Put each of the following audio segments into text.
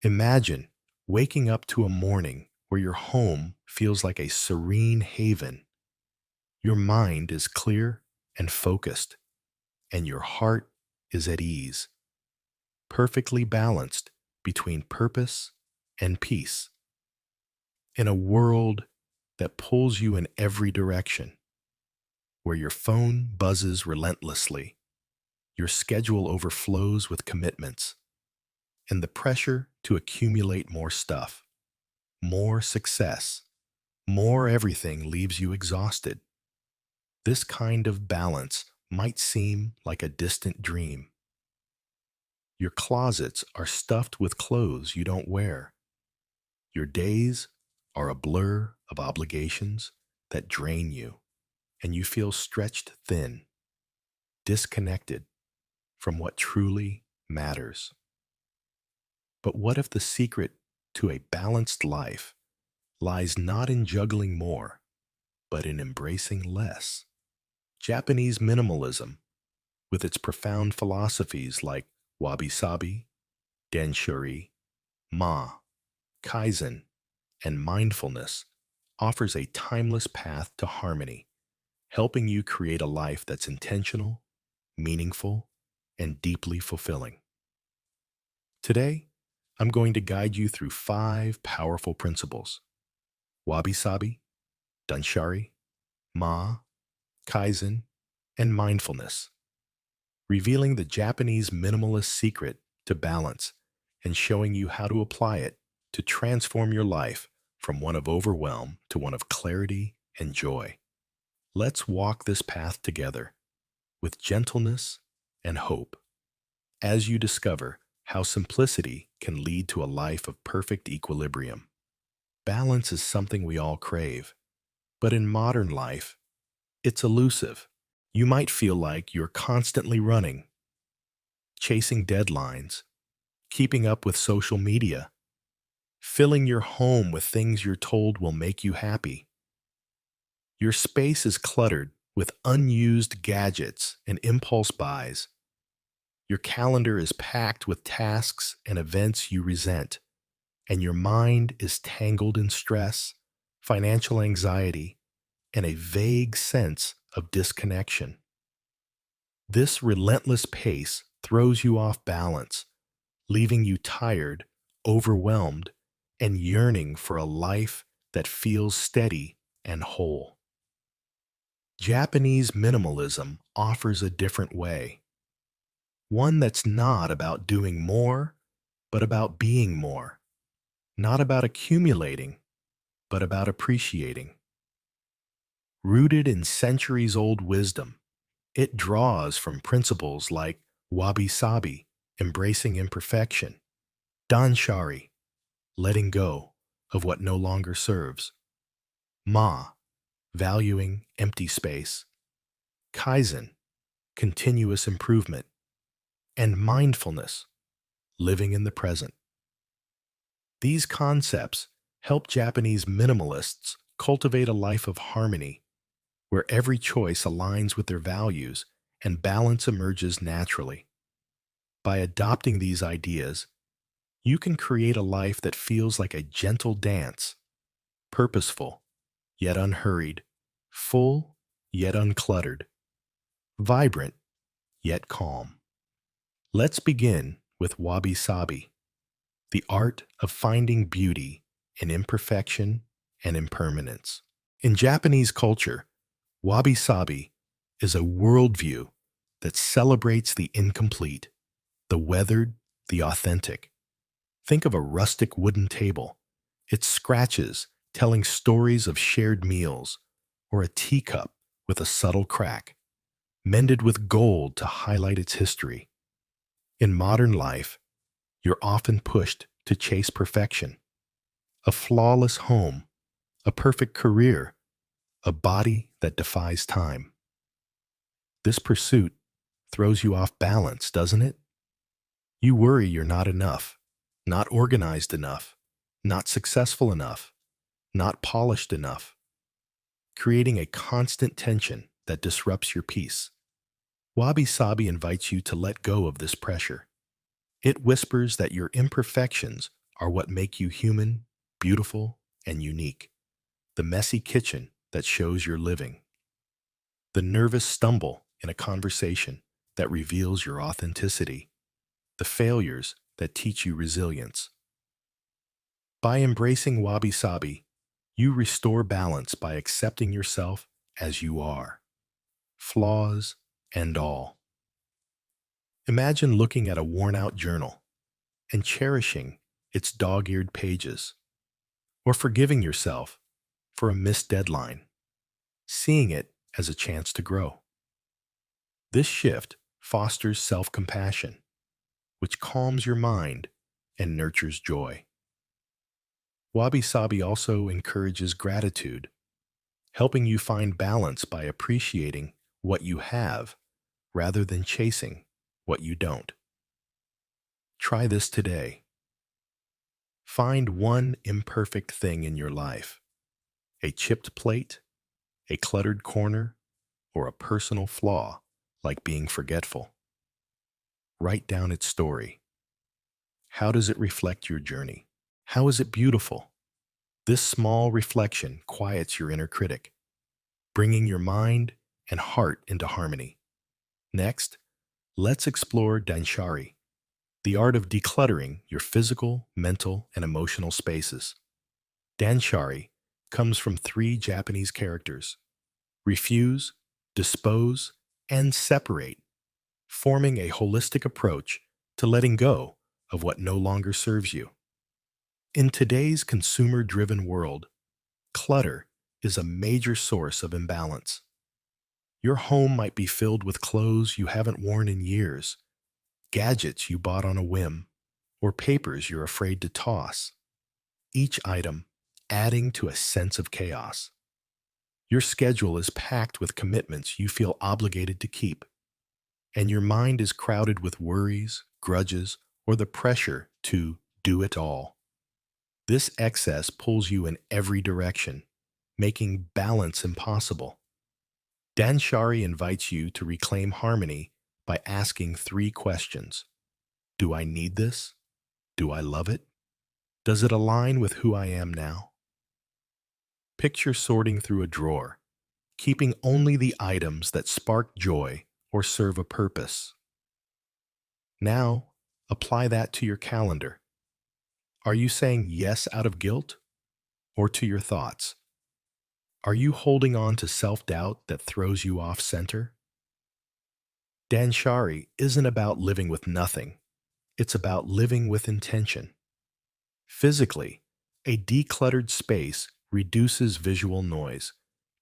Imagine waking up to a morning where your home feels like a serene haven. Your mind is clear and focused, and your heart is at ease, perfectly balanced between purpose and peace. In a world that pulls you in every direction, where your phone buzzes relentlessly, your schedule overflows with commitments, and the pressure to accumulate more stuff, more success, more everything leaves you exhausted. This kind of balance might seem like a distant dream. Your closets are stuffed with clothes you don't wear. Your days are a blur of obligations that drain you, and you feel stretched thin, disconnected from what truly matters. But what if the secret to a balanced life lies not in juggling more, but in embracing less? Japanese minimalism, with its profound philosophies like wabi-sabi, denshuri, ma, kaizen, and mindfulness, offers a timeless path to harmony, helping you create a life that's intentional, meaningful, and deeply fulfilling. Today, I'm going to guide you through 5 powerful principles: wabi-sabi, danshari, ma, kaizen, and mindfulness, revealing the Japanese minimalist secret to balance and showing you how to apply it to transform your life from one of overwhelm to one of clarity and joy. Let's walk this path together with gentleness and hope as you discover how simplicity can lead to a life of perfect equilibrium. Balance is something we all crave, but in modern life, it's elusive. You might feel like you're constantly running, chasing deadlines, keeping up with social media, filling your home with things you're told will make you happy. Your space is cluttered with unused gadgets and impulse buys. Your calendar is packed with tasks and events you resent, and your mind is tangled in stress, financial anxiety, and a vague sense of disconnection. This relentless pace throws you off balance, leaving you tired, overwhelmed, and yearning for a life that feels steady and whole. Japanese minimalism offers a different way, one that's not about doing more, but about being more, not about accumulating, but about appreciating. Rooted in centuries-old wisdom, it draws from principles like wabi-sabi, embracing imperfection, danshari, letting go of what no longer serves, ma, valuing empty space, kaizen, continuous improvement, and mindfulness, living in the present. These concepts help Japanese minimalists cultivate a life of harmony where every choice aligns with their values and balance emerges naturally. By adopting these ideas, you can create a life that feels like a gentle dance, purposeful yet unhurried, full yet uncluttered, vibrant yet calm. Let's begin with wabi-sabi, the art of finding beauty in imperfection and impermanence. In Japanese culture, wabi-sabi is a worldview that celebrates the incomplete, the weathered, the authentic. Think of a rustic wooden table, its scratches telling stories of shared meals, or a teacup with a subtle crack, mended with gold to highlight its history. In modern life, you're often pushed to chase perfection: a flawless home, a perfect career, a body that defies time. This pursuit throws you off balance, doesn't it? You worry you're not enough, not organized enough, not successful enough, not polished enough, creating a constant tension that disrupts your peace. Wabi-sabi invites you to let go of this pressure. It whispers that your imperfections are what make you human, beautiful, and unique. The messy kitchen that shows you're living. The nervous stumble in a conversation that reveals your authenticity. The failures that teach you resilience. By embracing wabi sabi, you restore balance by accepting yourself as you are, flaws and all. Imagine looking at a worn out journal and cherishing its dog eared pages, or forgiving yourself for a missed deadline, seeing it as a chance to grow. This shift fosters self compassion, which calms your mind and nurtures joy. Wabi sabi also encourages gratitude, helping you find balance by appreciating what you have rather than chasing what you don't. Try this today. Find one imperfect thing in your life, a chipped plate, a cluttered corner, or a personal flaw like being forgetful. Write down its story. How does it reflect your journey? How is it beautiful? This small reflection quiets your inner critic, bringing your mind and heart into harmony. Next, let's explore Danshari, the art of decluttering your physical, mental, and emotional spaces. Danshari comes from three Japanese characters: refuse, dispose, and separate, forming a holistic approach to letting go of what no longer serves you. In today's consumer-driven world, clutter is a major source of imbalance. Your home might be filled with clothes you haven't worn in years, gadgets you bought on a whim, or papers you're afraid to toss, each item adding to a sense of chaos. Your schedule is packed with commitments you feel obligated to keep, and your mind is crowded with worries, grudges, or the pressure to do it all. This excess pulls you in every direction, making balance impossible. Danshari invites you to reclaim harmony by asking three questions. Do I need this? Do I love it? Does it align with who I am now? Picture sorting through a drawer, keeping only the items that spark joy or serve a purpose. Now, apply that to your calendar. Are you saying yes out of guilt or to your thoughts? Are you holding on to self-doubt that throws you off center? Danshari isn't about living with nothing. It's about living with intention. Physically, a decluttered space reduces visual noise,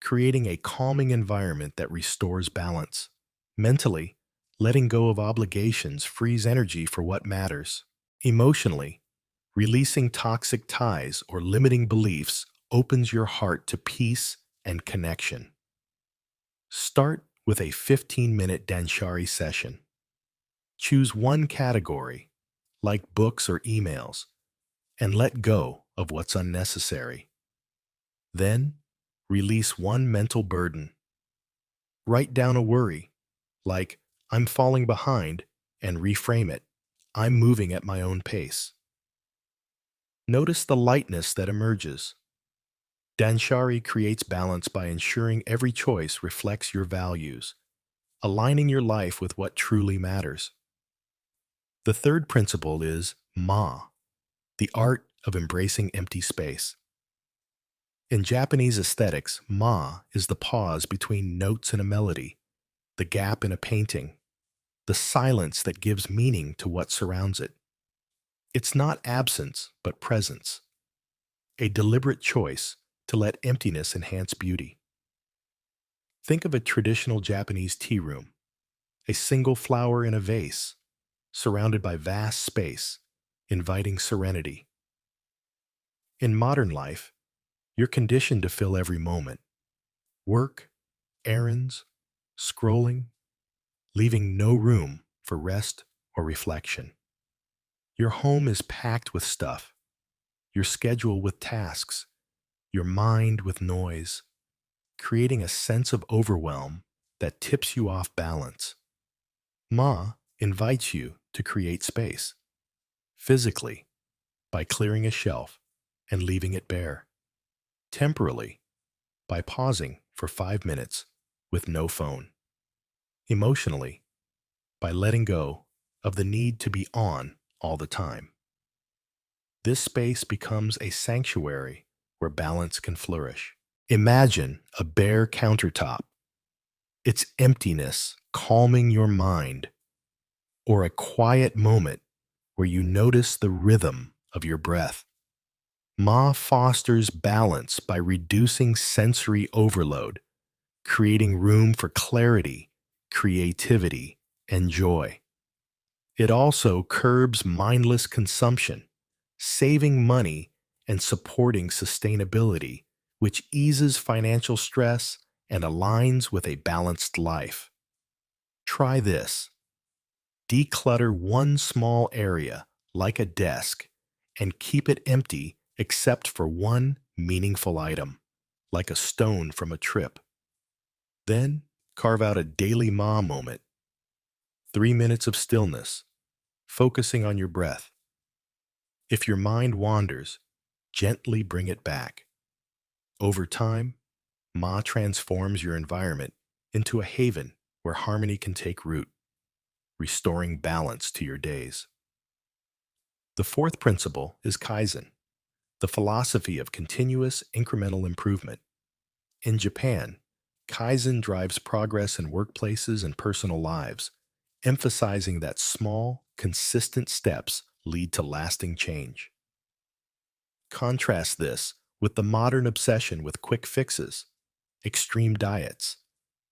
creating a calming environment that restores balance. Mentally, letting go of obligations frees energy for what matters. Emotionally, releasing toxic ties or limiting beliefs opens your heart to peace and connection. Start with a 15-minute Danshari session. Choose one category, like books or emails, and let go of what's unnecessary. Then, release one mental burden. Write down a worry, like I'm falling behind, and reframe it. I'm moving at my own pace. Notice the lightness that emerges. Danshari creates balance by ensuring every choice reflects your values, aligning your life with what truly matters. The third principle is Ma, the art of embracing empty space. In Japanese aesthetics, Ma is the pause between notes in a melody, the gap in a painting, the silence that gives meaning to what surrounds it. It's not absence, but presence, a deliberate choice to let emptiness enhance beauty. Think of a traditional Japanese tea room, a single flower in a vase, surrounded by vast space, inviting serenity. In modern life, you're conditioned to fill every moment. Work, errands, scrolling, leaving no room for rest or reflection. Your home is packed with stuff, your schedule with tasks, your mind with noise, creating a sense of overwhelm that tips you off balance. Ma invites you to create space, physically, by clearing a shelf and leaving it bare. Temporally, by pausing for 5 minutes with no phone. Emotionally, by letting go of the need to be on all the time. This space becomes a sanctuary where balance can flourish. Imagine a bare countertop, its emptiness calming your mind, or a quiet moment where you notice the rhythm of your breath. Ma fosters balance by reducing sensory overload, creating room for clarity, creativity, and joy. It also curbs mindless consumption, saving money and supporting sustainability, which eases financial stress and aligns with a balanced life. Try this. Declutter one small area, like a desk, and keep it empty except for one meaningful item, like a stone from a trip. Then carve out a daily Ma moment, 3 minutes of stillness, focusing on your breath. If your mind wanders, gently bring it back. Over time, Ma transforms your environment into a haven where harmony can take root, restoring balance to your days. The fourth principle is Kaizen, the philosophy of continuous incremental improvement. In Japan, Kaizen drives progress in workplaces and personal lives, emphasizing that small, consistent steps lead to lasting change. Contrast this with the modern obsession with quick fixes, extreme diets,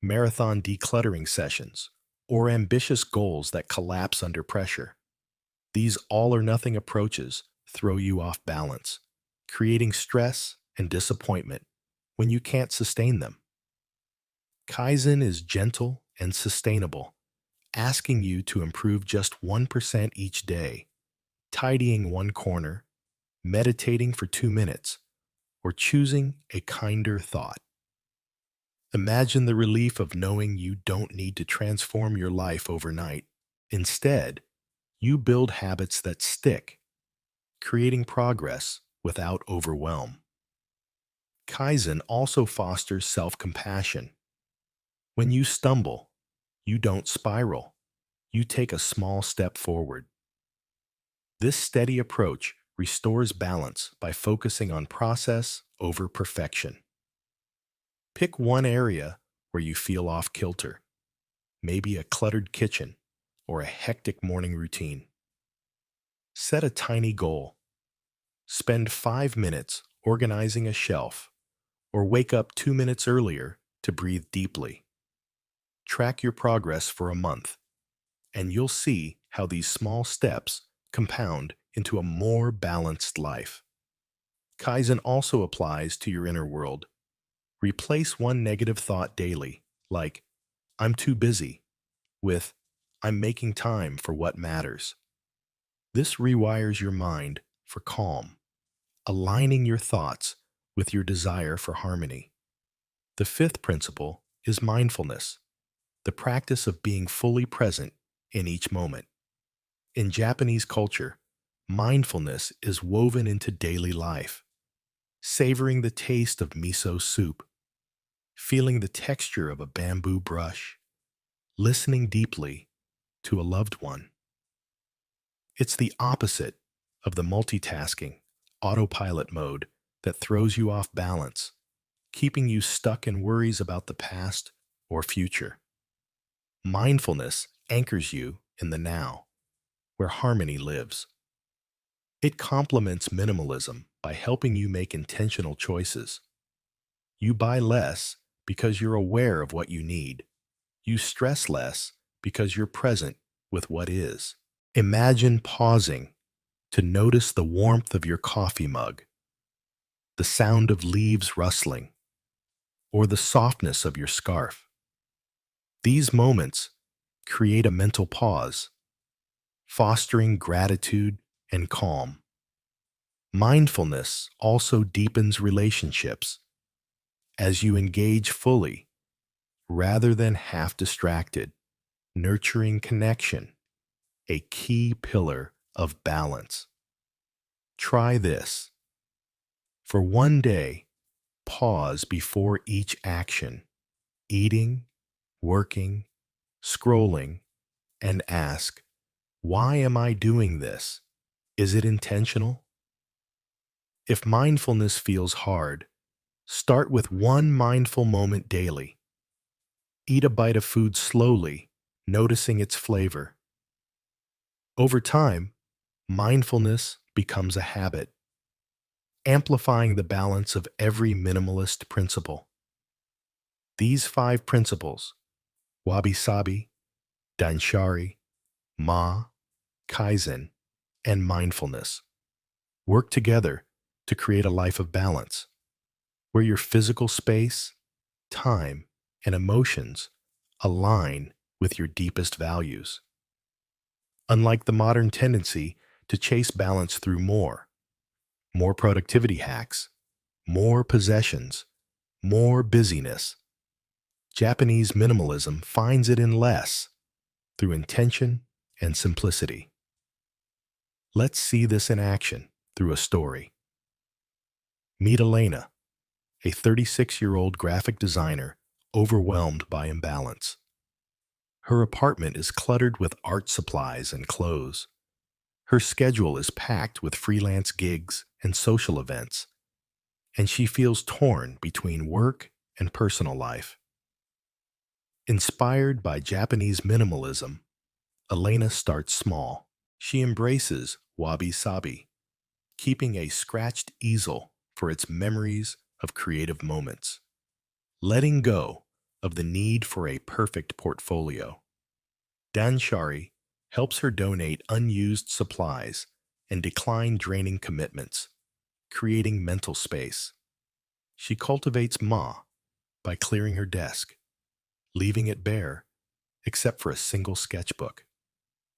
marathon decluttering sessions, or ambitious goals that collapse under pressure. These all or nothing approaches throw you off balance, creating stress and disappointment when you can't sustain them. Kaizen is gentle and sustainable, asking you to improve just 1% each day, tidying one corner, meditating for 2 minutes, or choosing a kinder thought. Imagine the relief of knowing you don't need to transform your life overnight. Instead, you build habits that stick, creating progress without overwhelm. Kaizen also fosters self-compassion. When you stumble, you don't spiral. You take a small step forward. This steady approach restores balance by focusing on process over perfection. Pick one area where you feel off kilter, maybe a cluttered kitchen or a hectic morning routine. Set a tiny goal. Spend 5 minutes organizing a shelf, or wake up 2 minutes earlier to breathe deeply. Track your progress for a month, and you'll see how these small steps compound into a more balanced life. Kaizen also applies to your inner world. Replace one negative thought daily, like, I'm too busy, with, I'm making time for what matters. This rewires your mind for calm, aligning your thoughts with your desire for harmony. The fifth principle is mindfulness, the practice of being fully present in each moment. In Japanese culture, mindfulness is woven into daily life. Savoring the taste of miso soup, feeling the texture of a bamboo brush, listening deeply to a loved one. It's the opposite of the multitasking, autopilot mode that throws you off balance, keeping you stuck in worries about the past or future. Mindfulness anchors you in the now, where harmony lives. It complements minimalism by helping you make intentional choices. You buy less because you're aware of what you need. You stress less because you're present with what is. Imagine pausing to notice the warmth of your coffee mug, the sound of leaves rustling, or the softness of your scarf. These moments create a mental pause, fostering gratitude and calm. Mindfulness also deepens relationships as you engage fully rather than half distracted, nurturing connection, a key pillar of balance. Try this. For one day, pause before each action, eating, working, scrolling, and ask, why am I doing this? Is it intentional? If mindfulness feels hard, start with one mindful moment daily. Eat a bite of food slowly, noticing its flavor. Over time, mindfulness becomes a habit, amplifying the balance of every minimalist principle. These 5 principles, wabi-sabi, danshari, ma, kaizen, and mindfulness, work together to create a life of balance, where your physical space, time, and emotions align with your deepest values. Unlike the modern tendency to chase balance through more productivity hacks, more possessions, more busyness, Japanese minimalism finds it in less, through intention and simplicity. Let's see this in action through a story. Meet Elena, a 36-year-old graphic designer overwhelmed by imbalance. Her apartment is cluttered with art supplies and clothes. Her schedule is packed with freelance gigs and social events, and she feels torn between work and personal life. Inspired by Japanese minimalism, Elena starts small. She embraces wabi-sabi, keeping a scratched easel for its memories of creative moments, letting go of the need for a perfect portfolio. Danshari helps her donate unused supplies and decline draining commitments, creating mental space. She cultivates Ma by clearing her desk, leaving it bare except for a single sketchbook,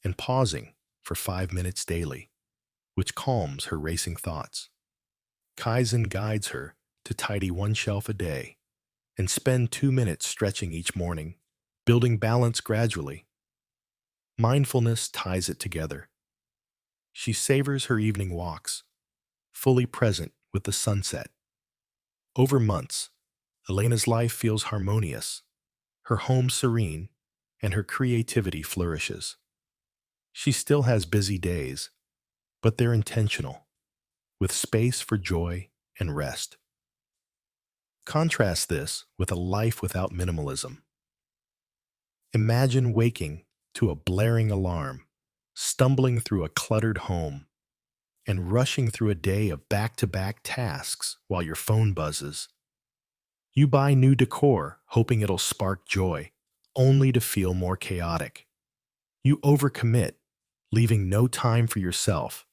and pausing for 5 minutes daily, which calms her racing thoughts. Kaizen guides her to tidy one shelf a day and spend 2 minutes stretching each morning, building balance gradually. Mindfulness ties it together. She savors her evening walks, fully present with the sunset. Over months, Elena's life feels harmonious, her home serene, and her creativity flourishes. She still has busy days, but they're intentional, with space for joy and rest. Contrast this with a life without minimalism. Imagine waking to a blaring alarm, stumbling through a cluttered home, and rushing through a day of back-to-back tasks while your phone buzzes. You buy new decor, hoping it'll spark joy, only to feel more chaotic. You overcommit, leaving no time for yourself,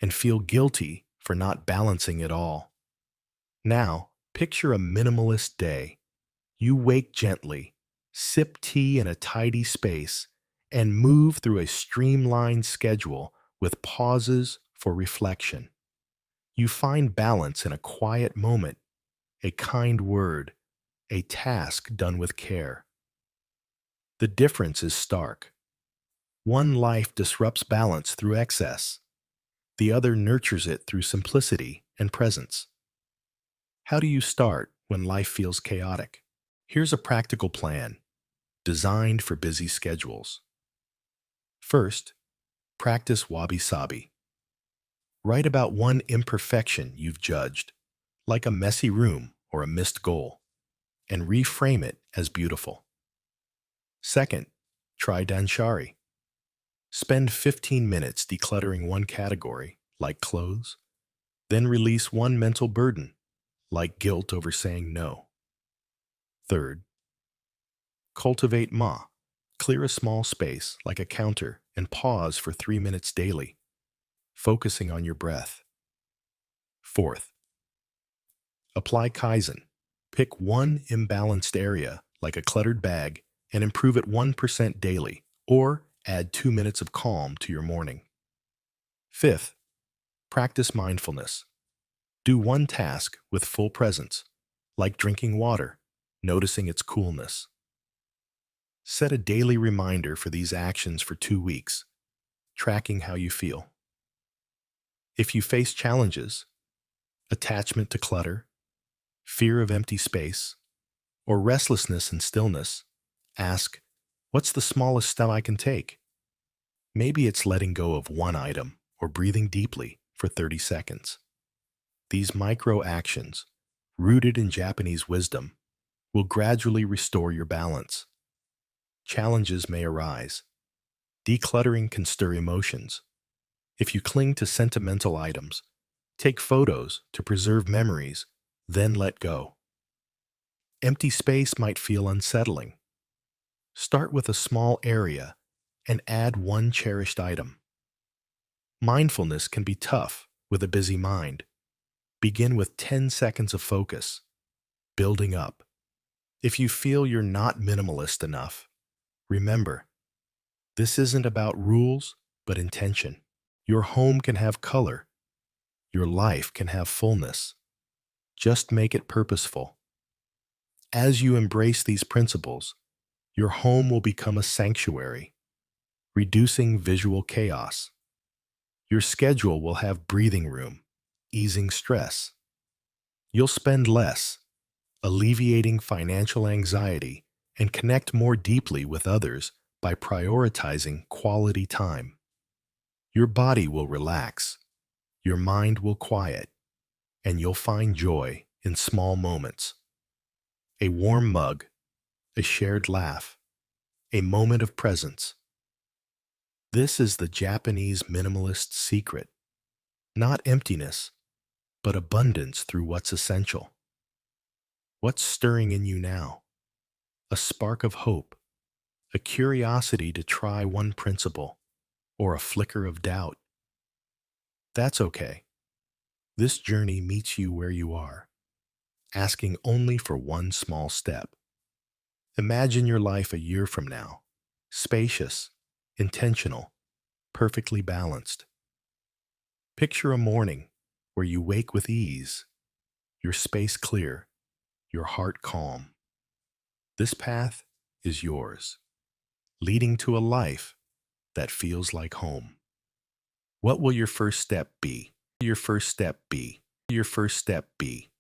and feel guilty for not balancing it all. Now, picture a minimalist day. You wake gently, sip tea in a tidy space, and move through a streamlined schedule with pauses for reflection. You find balance in a quiet moment, a kind word, a task done with care. The difference is stark. One life disrupts balance through excess. The other nurtures it through simplicity and presence. How do you start when life feels chaotic? Here's a practical plan designed for busy schedules. First, practice wabi-sabi. Write about one imperfection you've judged, like a messy room or a missed goal, and reframe it as beautiful. Second, try danshari. Spend 15 minutes decluttering one category, like clothes, then release one mental burden, like guilt over saying no. Third, cultivate ma. Clear a small space, like a counter, and pause for 3 minutes daily, focusing on your breath. Fourth, apply kaizen. Pick one imbalanced area, like a cluttered bag, and improve it 1% daily, or add 2 minutes of calm to your morning. Fifth, practice mindfulness. Do one task with full presence, like drinking water, noticing its coolness. Set a daily reminder for these actions for 2 weeks, tracking how you feel. If you face challenges, attachment to clutter, fear of empty space, or restlessness and stillness, ask, what's the smallest step I can take? Maybe it's letting go of one item or breathing deeply for 30 seconds. These micro actions, rooted in Japanese wisdom, will gradually restore your balance. Challenges may arise. Decluttering can stir emotions. If you cling to sentimental items, take photos to preserve memories, then let go. Empty space might feel unsettling. Start with a small area and add one cherished item. Mindfulness can be tough with a busy mind. Begin with 10 seconds of focus, building up. If you feel you're not minimalist enough, remember, this isn't about rules, but intention. Your home can have color. Your life can have fullness. Just make it purposeful. As you embrace these principles, your home will become a sanctuary, reducing visual chaos. Your schedule will have breathing room, easing stress. You'll spend less, alleviating financial anxiety, and connect more deeply with others by prioritizing quality time. Your body will relax, your mind will quiet, and you'll find joy in small moments. A warm mug, a shared laugh, a moment of presence. This is the Japanese minimalist secret. Not emptiness, but abundance through what's essential. What's stirring in you now? A spark of hope, a curiosity to try one principle, or a flicker of doubt. That's okay. This journey meets you where you are, asking only for one small step. Imagine your life a year from now, spacious, intentional, perfectly balanced. Picture a morning where you wake with ease, your space clear, your heart calm. This path is yours, leading to a life that feels like home. What will your first step be? Your first step be? Your first step be?